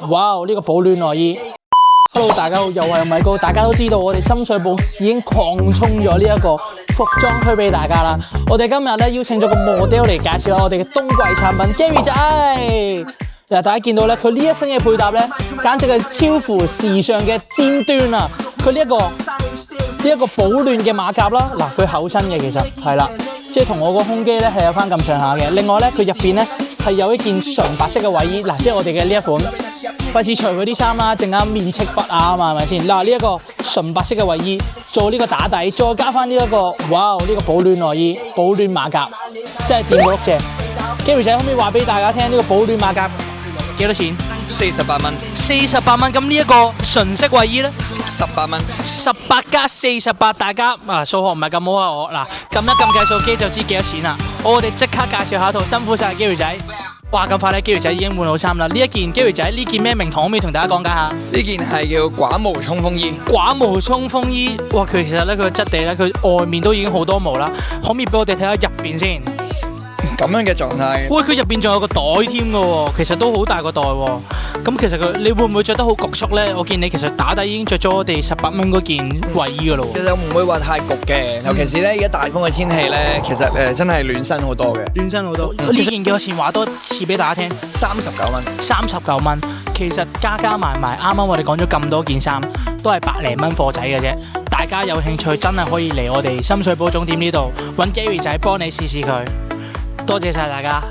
哇！呢個保暖內衣。Hello， 大家好，又係米高。大家都知道我哋深水埗已經狂衝咗呢一個服裝區俾大家啦。我哋今日咧邀請咗個 model 嚟介紹下我哋嘅冬季產品 Gary 仔。嗱，大家見到咧，佢呢一身嘅配搭咧，簡直係超乎時尚嘅尖端啊！佢呢一個保暖嘅馬甲啦，嗱，佢厚身嘅其實係啦，即係同我個胸肌咧係有翻咁上下嘅。另外咧，佢入邊咧係有一件純白色嘅衛衣，嗱，即係我哋嘅呢一款。費事除嗰啲衫啦，陣間面赤不雅啊嘛，係咪先？嗱，呢一個純白色嘅衛衣做呢個打底，再加翻呢一個，哇！呢個保暖內衣、保暖馬甲，真係掂過碌蔗。Gary 仔可唔可以話俾大家聽呢個保暖馬甲幾多錢？48蚊。48蚊，咁呢一個純色衛衣咧？18蚊。18加48，大家數學唔係咁好啊！我嗱撳一撳計數機就知幾多錢啦。我哋即刻介紹下套，辛苦晒 Gary 仔。哇！咁快咧 ，Gary 仔已經換好衫啦。呢一件 Gary 仔呢件咩名堂？可唔可以同大家講解下？呢件係叫寡毛衝鋒衣。寡毛衝鋒衣，哇！佢其實咧佢個質地咧，佢外面都已經好多毛啦。可唔可以俾我哋睇下入邊先？咁樣嘅狀態。喂，佢入邊仲有個袋添㗎喎，其實都好大個袋喎。咁其實你會唔會着得好焗縮咧？我見你其實打底已經着咗我哋18蚊嗰件衛衣㗎咯。其實唔會話太焗嘅，尤其是咧而家大風嘅天氣咧，其實真係暖身好多嘅。暖身好多。呢件幾多錢？話多次俾大家聽。39蚊。39蚊，其實加埋，啱啱我哋講咗咁多件衫，都係百零蚊貨仔嘅啫。大家有興趣真係可以嚟我哋深水埗總店呢度揾 Gary 仔幫你試試佢。多謝晒大家。